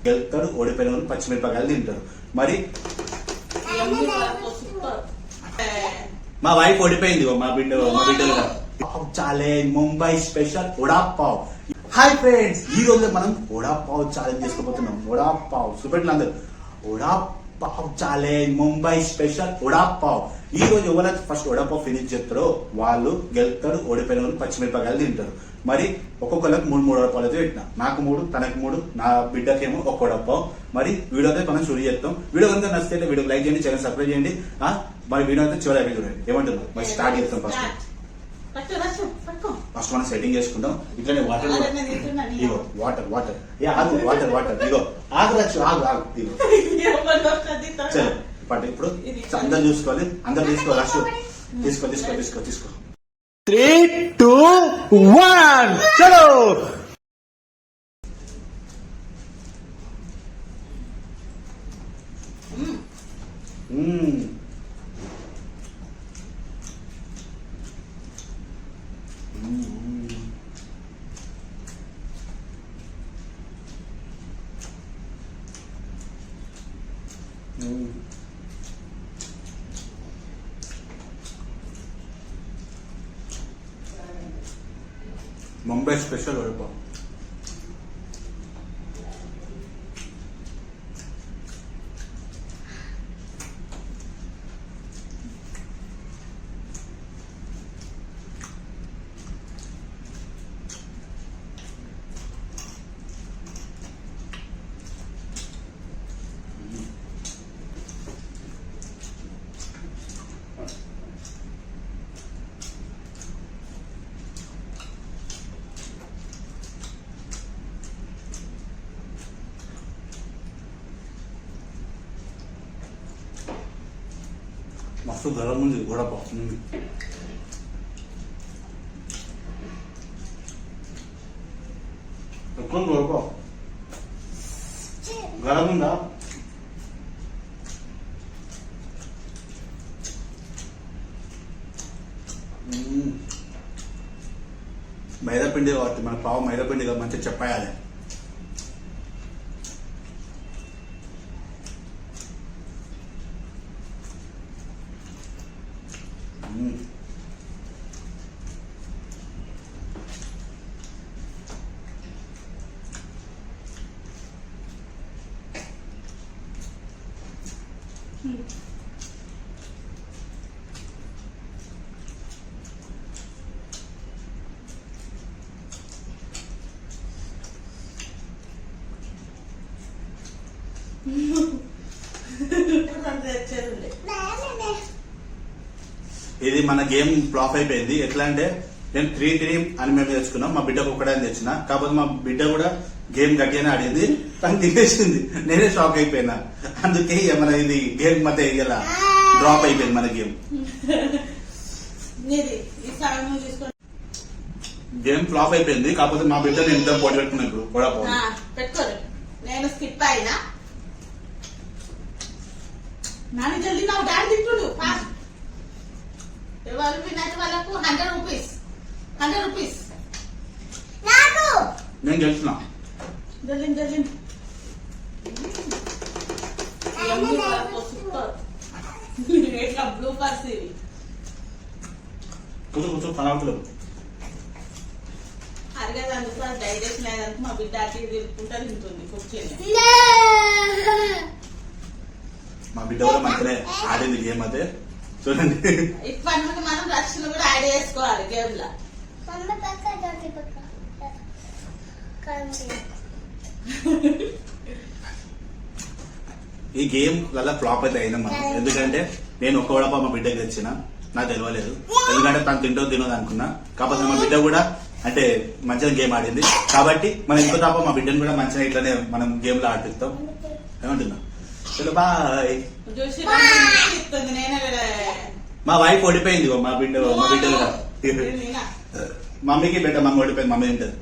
గెలుతాడు, ఓడిపోయిన వాళ్ళు పచ్చిమిరపకాయలు తింటారు. మరి మా వైఫ్ ఓడిపోయింది, మా బిడ్డలు challenge Mumbai special vada pav. Hi friends, ఈ రోజు మనం వడాపావ్ ఛాలెంజ్ చేసుకోబోతున్నాం. వడాపావ్ చూపెట్టిన అందరు వడాపావ్ ఛాలెంజ్ ముంబై స్పెషల్ వడాపావ్. ఈ రోజు ఎవరైతే ఫస్ట్ వడాపావ్ ఫినిష్ చేస్తారో వాళ్ళు గెలుతాడు, ఓడిపోయిన వాళ్ళు పచ్చిమిరపకాయలు తింటారు. మరి ఒక్కొక్కరికి 3 వడపాలు అయితే పెట్టిన, నాకు 3, తనకు 3, నా బిడ్డకేమో ఒక వడపావ్. మరి వీడియో అయితే మనం షూట్ చేస్తాం. వీడియో కనుక నచ్చితే వీడియో లైక్ చేయండి, ఛానల్ సబ్స్క్రైబ్ చేయండి. మరి వీడియో అయితే చివరి అయిపోయి చూడండి. ఏమంటున్నారు మరి స్టార్ట్ చేస్తాం. ఫస్ట్ మనం సెట్టింగ్ చేసుకుంటాం. ఇట్లనే వాటర్ ఇగో వాటర్ వాటర్ ఆగు వాటర్ వాటర్ ఇగో ఆగు రచ్చు ఆగు ఆగు ఇగో చలో పట్టు. ఇప్పుడు అందరు చూసుకోవాలి, అందరు తీసుకో రచ్చు తీసుకో తీసుకో తీసుకో తీసుకో 3, 2, 1 చలో. ముంబై స్పెషల్ వడపావ్. మస్తు గరం ఉంది వడపావ్. ఎక్కువ వడపావ్ గరం ఉందా? మైదాపిండి కాబట్టి మన పావు మైదాపిండిగా మంచిగా చెప్పాలి. ఇది మన గేమ్ ఫ్లాప్ అయిపోయింది. ఎట్లా అంటే నేను 3-3 అని మేము తెచ్చుకున్నాం, మా బిడ్డకు ఒకటే తెచ్చిన. కాకపోతే మా బిడ్డ కూడా గేమ్ గట్టిగానే ఆడింది, తను తినేసింది. నేనే షాక్ అయిపోయినా. అందుకే మన ఇది గేమ్ మధ్య ఇలా డ్రాప్ అయిపోయింది మన గేమ్. గేమ్ ఫ్లాప్ అయిపోయింది. కాకపోతే మా బిడ్డ నేను ఇంత పోటీ పెట్టుకున్నా. ఇప్పుడు కూడా నేను స్కిప్ అయినా నాని జల్దీ నా డాడీ తిట్టుడు ఫాస్ట్. ఎవరు వినట్ వాళ్ళకు 100 రూపీస్ నాకు నేను గెలుస్తున్నా. జల్దీ జల్దీ ఎట్లా బ్లూ పర్స్ ఇది కూర్చో కూర్చో కనవట్లేదు. అరగదు అందుకు డైజెషన్ లేదంటే మా బిడ్డ అటు తిరుగుకుంటా తింటుంది కూర్చొని. మా బిడ్డ కూడా మంచిగా ఆడింది గేమ్ అయితే చూడండి. ఇప్పటి నుండి మనం రక్షణ కూడా యాడ్ చేసుకోవాలి గేమ్ లో. ఈ గేమ్ వల్ల ఫ్లాప్ అయితే అయినా మనం. ఎందుకంటే నేను ఒక్క వడపావ్ మా బిడ్డకి తెచ్చిన, నాకు తెలియలేదు. ఎందుకంటే తను తినదు అనుకున్నా. కాకపోతే మా బిడ్డ కూడా అంటే మంచిగా గేమ్ ఆడింది కాబట్టి మనం ఇంకో తప్ప మా బిడ్డను కూడా మంచిగా ఇట్లానే మనం గేమ్ లో ఆడిస్తాం. ఏమంటున్నా? చలో బాయ్. మా వైఫ్ ఓడిపోయింది, మా బిడ్డలు మమ్మీకి బిడ్డ మమ్మీ ఓడిపోయింది, మమ్మీ తింటది.